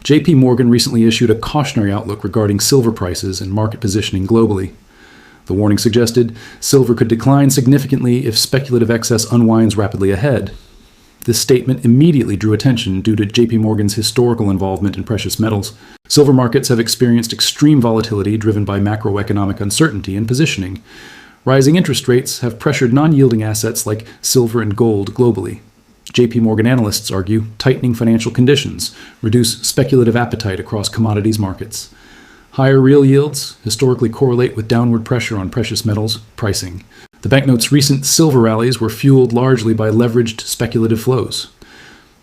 JPMorgan recently issued a cautionary outlook regarding silver prices and market positioning globally. The warning suggested silver could decline significantly if speculative excess unwinds rapidly ahead. This statement immediately drew attention due to JPMorgan's historical involvement in precious metals. Silver markets have experienced extreme volatility driven by macroeconomic uncertainty and positioning. Rising interest rates have pressured non-yielding assets like silver and gold globally. JPMorgan analysts argue tightening financial conditions reduce speculative appetite across commodities markets. Higher real yields historically correlate with downward pressure on precious metals pricing. The banknote's recent silver rallies were fueled largely by leveraged speculative flows.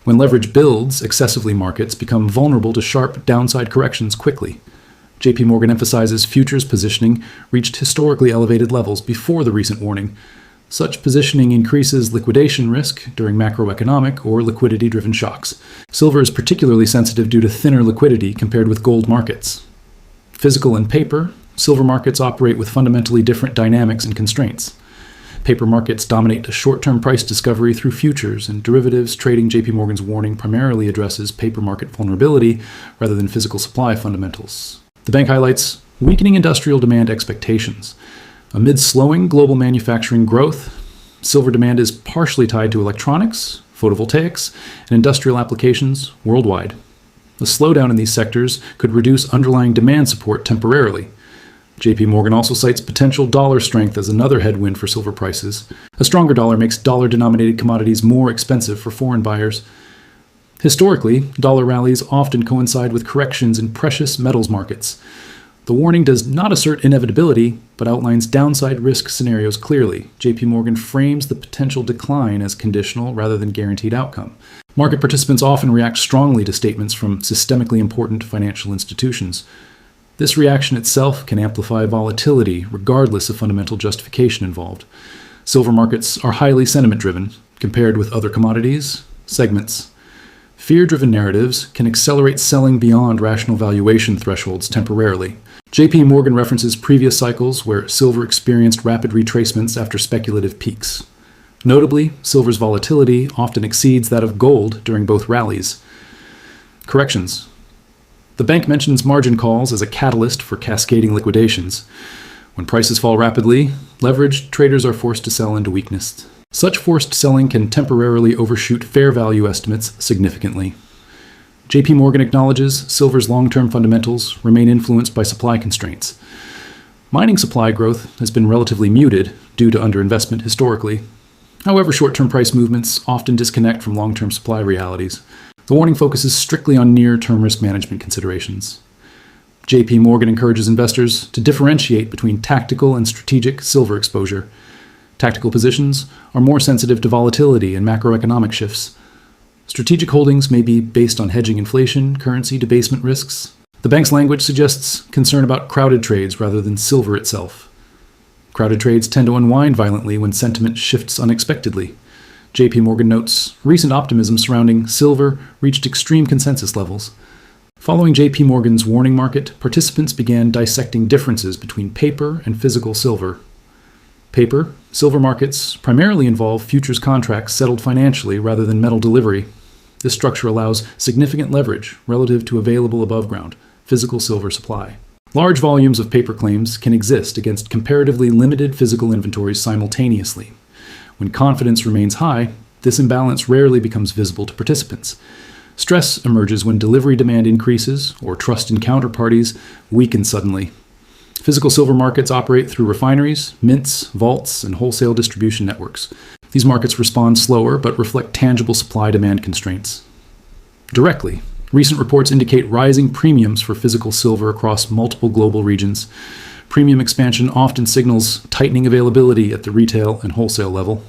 When leverage builds, excessively markets become vulnerable to sharp downside corrections quickly. JPMorgan emphasizes futures positioning reached historically elevated levels before the recent warning. Such positioning increases liquidation risk during macroeconomic or liquidity-driven shocks. Silver is particularly sensitive due to thinner liquidity compared with gold markets. Physical and paper, silver markets operate with fundamentally different dynamics and constraints. Paper markets dominate a short-term price discovery through futures, and derivatives trading JPMorgan's warning primarily addresses paper market vulnerability rather than physical supply fundamentals. The bank highlights weakening industrial demand expectations. Amid slowing global manufacturing growth, silver demand is partially tied to electronics, photovoltaics, and industrial applications worldwide. A slowdown in these sectors could reduce underlying demand support temporarily. JPMorgan also cites potential dollar strength as another headwind for silver prices. A stronger dollar makes dollar-denominated commodities more expensive for foreign buyers. Historically, dollar rallies often coincide with corrections in precious metals markets. The warning does not assert inevitability, but outlines downside risk scenarios clearly. JPMorgan frames the potential decline as conditional rather than guaranteed outcome. Market participants often react strongly to statements from systemically important financial institutions. This reaction itself can amplify volatility, regardless of fundamental justification involved. Silver markets are highly sentiment-driven, compared with other commodities, segments. Fear-driven narratives can accelerate selling beyond rational valuation thresholds temporarily. JPMorgan references previous cycles where silver experienced rapid retracements after speculative peaks. Notably, silver's volatility often exceeds that of gold during both rallies. Corrections. The bank mentions margin calls as a catalyst for cascading liquidations. When prices fall rapidly, leveraged traders are forced to sell into weakness. Such forced selling can temporarily overshoot fair value estimates significantly. JPMorgan acknowledges silver's long-term fundamentals remain influenced by supply constraints. Mining supply growth has been relatively muted due to underinvestment historically. However, short-term price movements often disconnect from long-term supply realities. The warning focuses strictly on near-term risk management considerations. JPMorgan encourages investors to differentiate between tactical and strategic silver exposure. Tactical positions are more sensitive to volatility and macroeconomic shifts. Strategic holdings may be based on hedging inflation, currency debasement risks. The bank's language suggests concern about crowded trades rather than silver itself. Crowded trades tend to unwind violently when sentiment shifts unexpectedly. JPMorgan notes recent optimism surrounding silver reached extreme consensus levels. Following JPMorgan's warning market, participants began dissecting differences between paper and physical silver. Paper, silver markets primarily involve futures contracts settled financially rather than metal delivery. This structure allows significant leverage relative to available above-ground, physical silver supply. Large volumes of paper claims can exist against comparatively limited physical inventories simultaneously. When confidence remains high, this imbalance rarely becomes visible to participants. Stress emerges when delivery demand increases or trust in counterparties weakens suddenly. Physical silver markets operate through refineries, mints, vaults, and wholesale distribution networks. These markets respond slower but reflect tangible supply-demand constraints. Directly, recent reports indicate rising premiums for physical silver across multiple global regions. Premium expansion often signals tightening availability at the retail and wholesale level.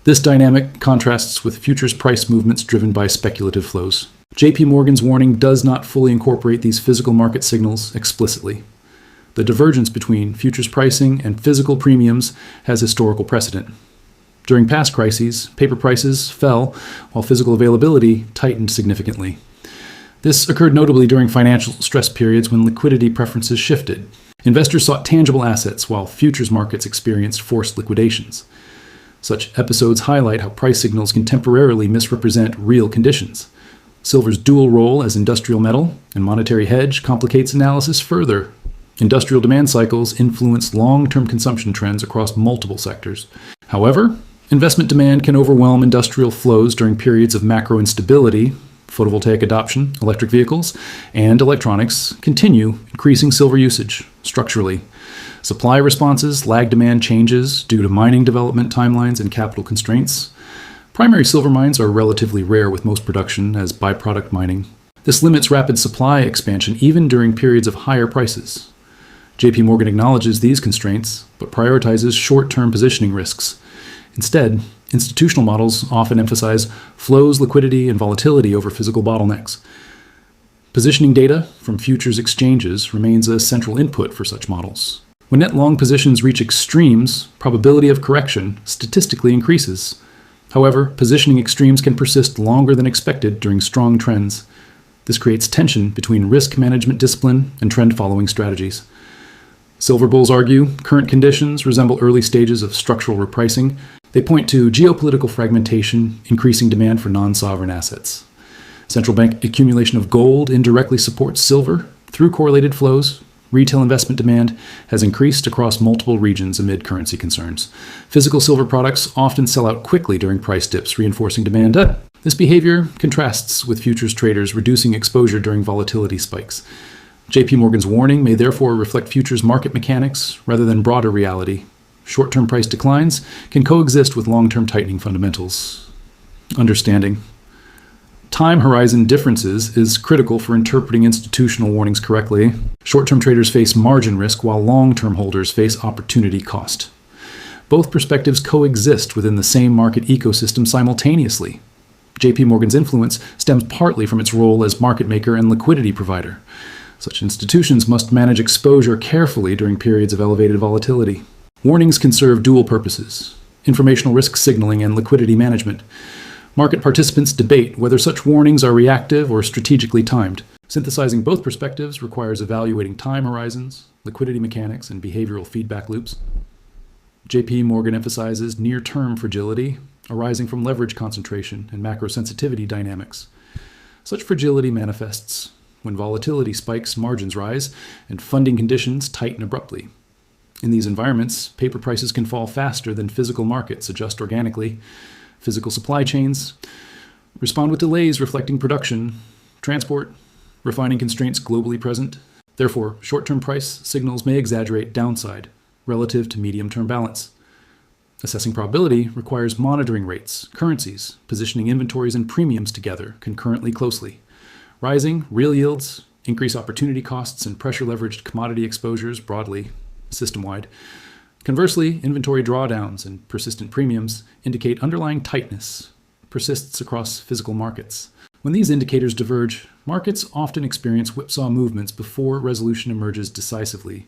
This dynamic contrasts with futures price movements driven by speculative flows. JPMorgan's warning does not fully incorporate these physical market signals explicitly. The divergence between futures pricing and physical premiums has historical precedent. During past crises, paper prices fell while physical availability tightened significantly. This occurred notably during financial stress periods when liquidity preferences shifted. Investors sought tangible assets while futures markets experienced forced liquidations. Such episodes highlight how price signals can temporarily misrepresent real conditions. Silver's dual role as industrial metal and monetary hedge complicates analysis further. Industrial demand cycles influence long-term consumption trends across multiple sectors. However, investment demand can overwhelm industrial flows during periods of macro instability. Photovoltaic adoption, electric vehicles, and electronics continue increasing silver usage structurally. Supply responses lag demand changes due to mining development timelines and capital constraints. Primary silver mines are relatively rare with most production as byproduct mining. This limits rapid supply expansion even during periods of higher prices. JPMorgan acknowledges these constraints, but prioritizes short-term positioning risks. Instead, institutional models often emphasize flows, liquidity, and volatility over physical bottlenecks. Positioning data from futures exchanges remains a central input for such models. When net long positions reach extremes, probability of correction statistically increases. However, positioning extremes can persist longer than expected during strong trends. This creates tension between risk management discipline and trend-following strategies. Silver bulls argue current conditions resemble early stages of structural repricing. They point to geopolitical fragmentation, increasing demand for non-sovereign assets. Central bank accumulation of gold indirectly supports silver through correlated flows. Retail investment demand has increased across multiple regions amid currency concerns. Physical silver products often sell out quickly during price dips, reinforcing demand. This behavior contrasts with futures traders reducing exposure during volatility spikes. JPMorgan's warning may therefore reflect futures market mechanics rather than broader reality. Short-term price declines can coexist with long-term tightening fundamentals. Understanding time horizon differences is critical for interpreting institutional warnings correctly. Short-term traders face margin risk while long-term holders face opportunity cost. Both perspectives coexist within the same market ecosystem simultaneously. JPMorgan's influence stems partly from its role as market maker and liquidity provider. Such institutions must manage exposure carefully during periods of elevated volatility. Warnings can serve dual purposes: informational risk signaling and liquidity management. Market participants debate whether such warnings are reactive or strategically timed. Synthesizing both perspectives requires evaluating time horizons, liquidity mechanics, and behavioral feedback loops. JPMorgan emphasizes near-term fragility arising from leverage concentration and macro-sensitivity dynamics. Such fragility manifests when volatility spikes, margins rise, and funding conditions tighten abruptly. In these environments, paper prices can fall faster than physical markets adjust organically. Physical supply chains respond with delays reflecting production, transport, refining constraints globally present. Therefore, short-term price signals may exaggerate downside relative to medium-term balance. Assessing probability requires monitoring rates, currencies, positioning inventories and premiums together concurrently closely. Rising real yields increase opportunity costs and pressure-leveraged commodity exposures broadly, system-wide. Conversely, inventory drawdowns and persistent premiums indicate underlying tightness persists across physical markets. When these indicators diverge, markets often experience whipsaw movements before resolution emerges decisively.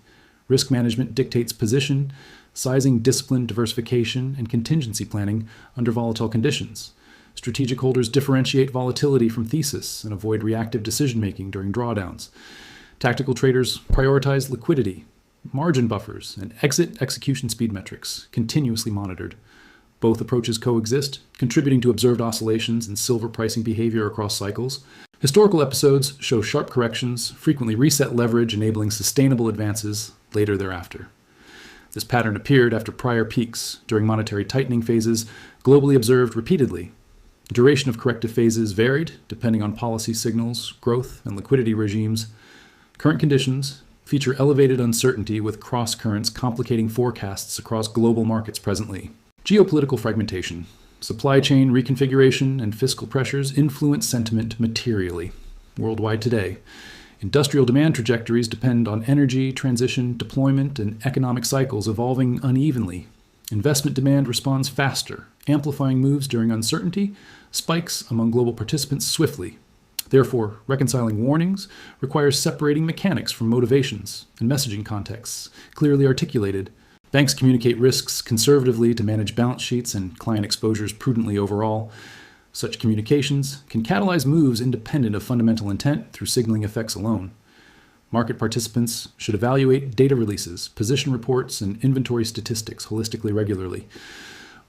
Risk management dictates position, sizing, discipline, diversification, and contingency planning under volatile conditions. Strategic holders differentiate volatility from thesis and avoid reactive decision-making during drawdowns. Tactical traders prioritize liquidity, margin buffers, and exit execution speed metrics, continuously monitored. Both approaches coexist, contributing to observed oscillations in silver pricing behavior across cycles. Historical episodes show sharp corrections, frequently reset leverage, enabling sustainable advances later thereafter. This pattern appeared after prior peaks during monetary tightening phases, globally observed repeatedly. Duration of corrective phases varied depending on policy signals, growth, and liquidity regimes. Current conditions feature elevated uncertainty with cross-currents complicating forecasts across global markets presently. Geopolitical fragmentation, supply chain reconfiguration, and fiscal pressures influence sentiment materially. Worldwide today, industrial demand trajectories depend on energy, transition, deployment, and economic cycles evolving unevenly. Investment demand responds faster, amplifying moves during uncertainty, spikes among global participants swiftly. Therefore, reconciling warnings requires separating mechanics from motivations and messaging contexts, clearly articulated. Banks communicate risks conservatively to manage balance sheets and client exposures prudently overall. Such communications can catalyze moves independent of fundamental intent through signaling effects alone. Market participants should evaluate data releases, position reports, and inventory statistics holistically regularly.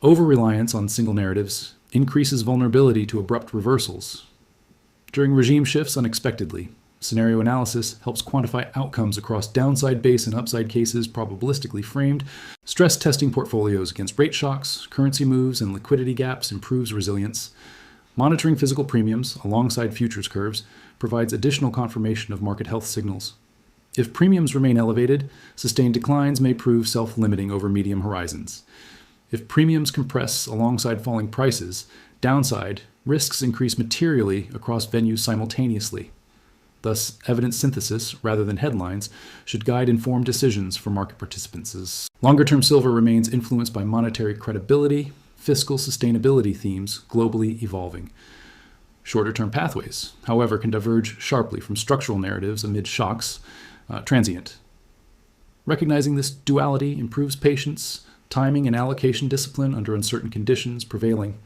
Over-reliance on single narratives increases vulnerability to abrupt reversals. during regime shifts unexpectedly. Scenario analysis helps quantify outcomes across downside base and upside cases probabilistically framed. Stress testing portfolios against rate shocks, currency moves, and liquidity gaps improves resilience. Monitoring physical premiums alongside futures curves provides additional confirmation of market health signals. If premiums remain elevated, sustained declines may prove self-limiting over medium horizons. If premiums compress alongside falling prices, downside risks increase materially across venues simultaneously. Thus, evidence synthesis, rather than headlines, should guide informed decisions for market participants. Longer-term silver remains influenced by monetary credibility, fiscal sustainability themes globally evolving. Shorter-term pathways, however, can diverge sharply from structural narratives amid shocks, transient. Recognizing this duality improves patience, timing, and allocation discipline under uncertain conditions prevailing.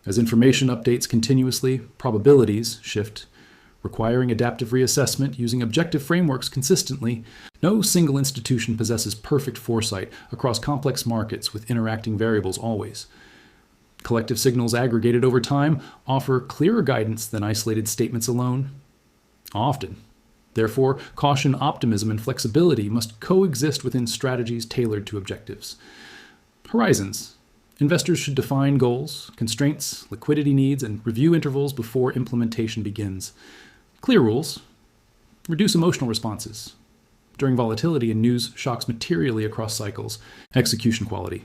As information updates continuously, probabilities shift, requiring adaptive reassessment using objective frameworks consistently. No single institution possesses perfect foresight across complex markets with interacting variables always. Collective signals aggregated over time offer clearer guidance than isolated statements alone. Often. Therefore, caution, optimism, and flexibility must coexist within strategies tailored to objectives. Horizons. Investors should define goals, constraints, liquidity needs, and review intervals before implementation begins. Clear rules. Reduce emotional responses. During volatility and news shocks materially across cycles. Execution quality.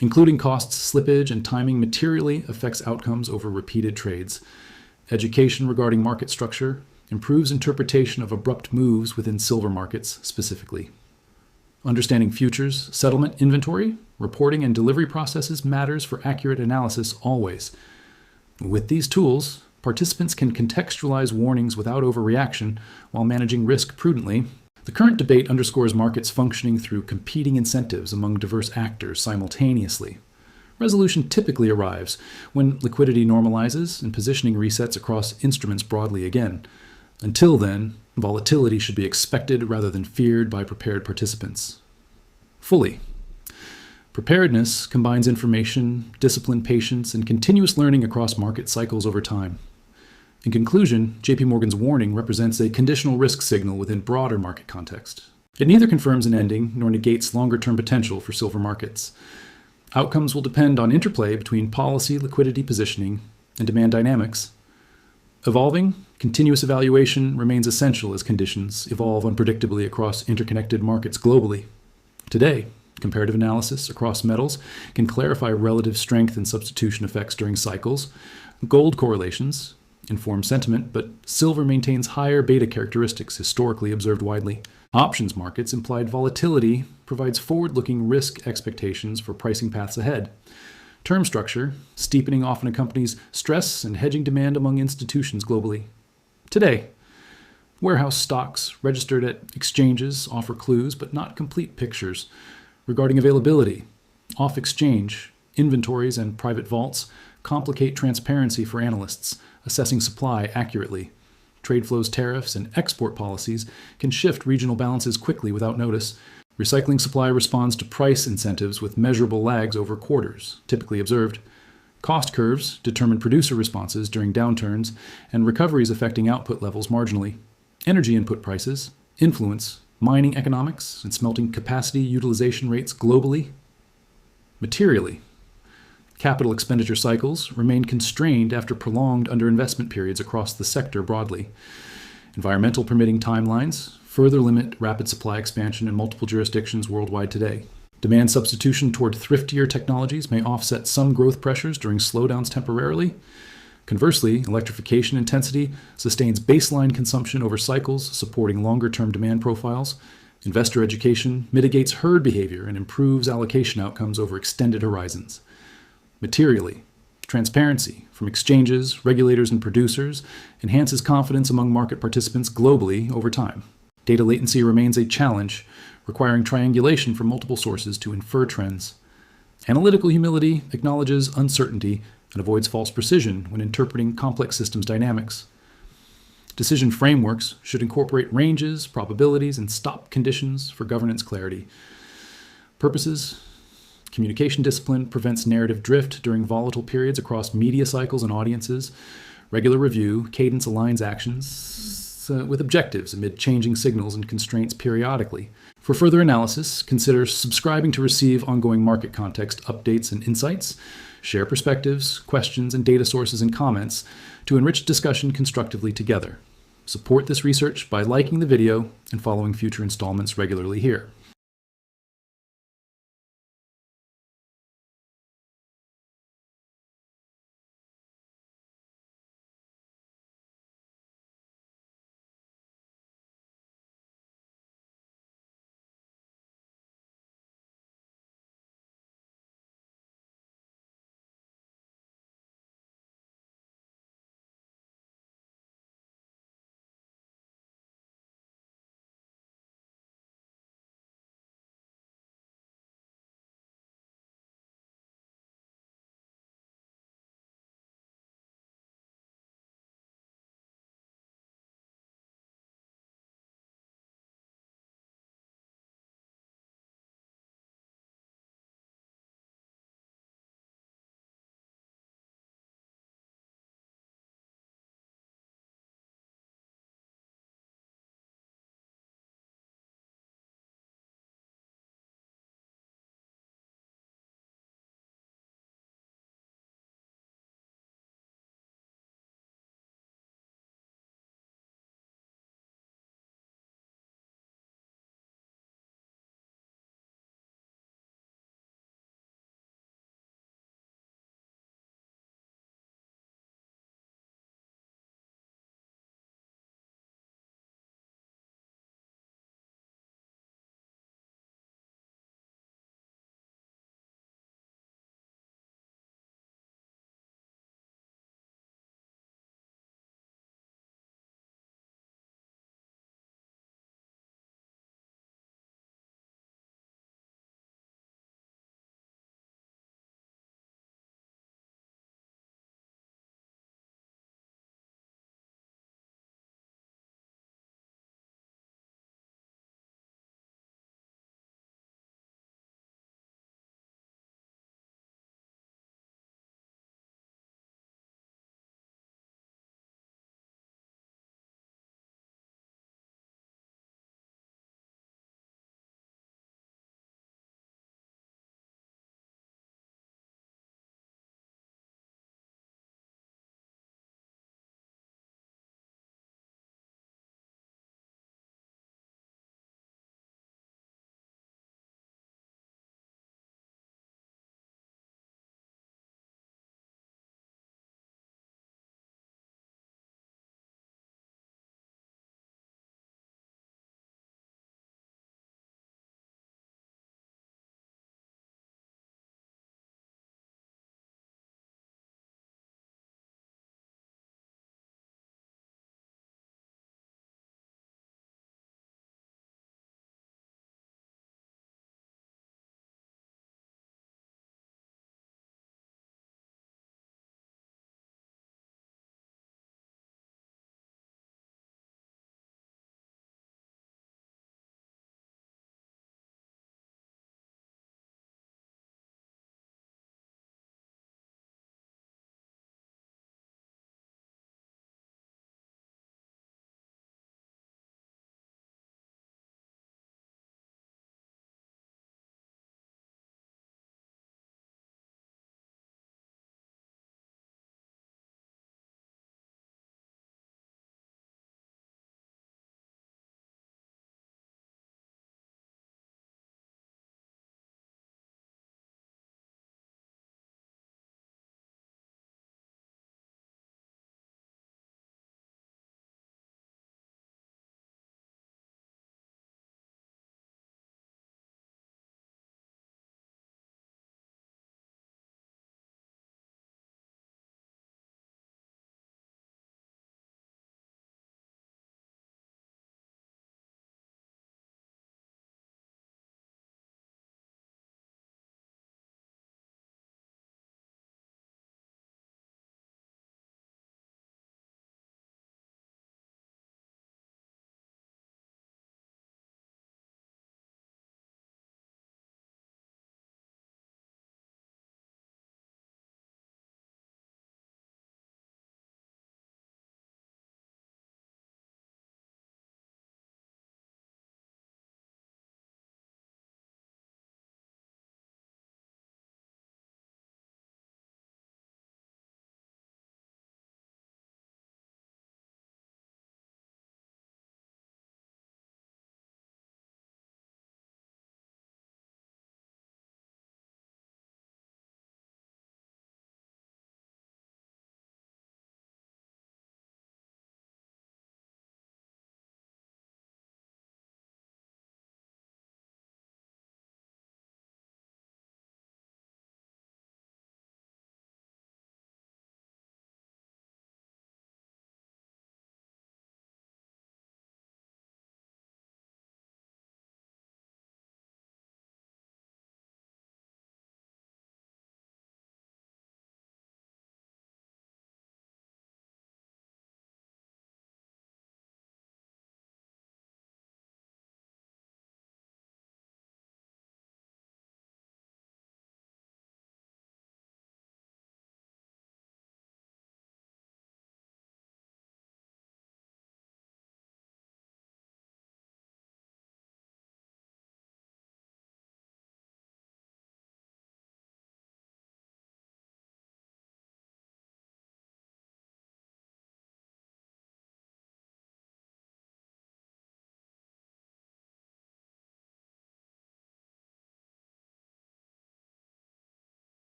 Including costs, slippage, and timing materially affects outcomes over repeated trades. Education regarding market structure improves interpretation of abrupt moves within silver markets specifically. Understanding futures, settlement, inventory, reporting, and delivery processes matters for accurate analysis always. With these tools, participants can contextualize warnings without overreaction while managing risk prudently. The current debate underscores markets functioning through competing incentives among diverse actors simultaneously. Resolution typically arrives when liquidity normalizes and positioning resets across instruments broadly again. Until then, volatility should be expected rather than feared by prepared participants. Fully. Preparedness combines information, discipline, patience, and continuous learning across market cycles over time. In conclusion, JPMorgan's warning represents a conditional risk signal within broader market context. It neither confirms an ending nor negates longer-term potential for silver markets. Outcomes will depend on interplay between policy, liquidity positioning, and demand dynamics. Evolving, continuous evaluation remains essential as conditions evolve unpredictably across interconnected markets globally. Today, comparative analysis across metals can clarify relative strength and substitution effects during cycles. Gold correlations inform sentiment, but silver maintains higher beta characteristics historically observed widely. Options markets implied volatility provides forward-looking risk expectations for pricing paths ahead. Term structure, steepening often accompanies stress and hedging demand among institutions globally. Today, warehouse stocks registered at exchanges offer clues but not complete pictures regarding availability. Off-exchange, inventories and private vaults complicate transparency for analysts, assessing supply accurately. Trade flows, tariffs, and export policies can shift regional balances quickly without notice. Recycling supply responds to price incentives with measurable lags over quarters, typically observed. Cost curves determine producer responses during downturns, and recoveries affecting output levels marginally. Energy input prices influence mining economics and smelting capacity utilization rates globally. Materially, capital expenditure cycles remain constrained after prolonged underinvestment periods across the sector broadly. Environmental permitting timelines further limit rapid supply expansion in multiple jurisdictions worldwide today. Demand substitution toward thriftier technologies may offset some growth pressures during slowdowns temporarily. Conversely, electrification intensity sustains baseline consumption over cycles, supporting longer-term demand profiles. Investor education mitigates herd behavior and improves allocation outcomes over extended horizons. Materially, transparency from exchanges, regulators, and producers enhances confidence among market participants globally over time. Data latency remains a challenge, requiring triangulation from multiple sources to infer trends. Analytical humility acknowledges uncertainty and avoids false precision when interpreting complex systems dynamics. Decision frameworks should incorporate ranges, probabilities, and stop conditions for governance clarity. Purposes: communication discipline prevents narrative drift during volatile periods across media cycles and audiences. Regular review, cadence aligns actions with objectives amid changing signals and constraints periodically. For further analysis, consider subscribing to receive ongoing market context updates and insights. Share perspectives, questions, and data sources and comments to enrich discussion constructively together. Support this research by liking the video and following future installments regularly here.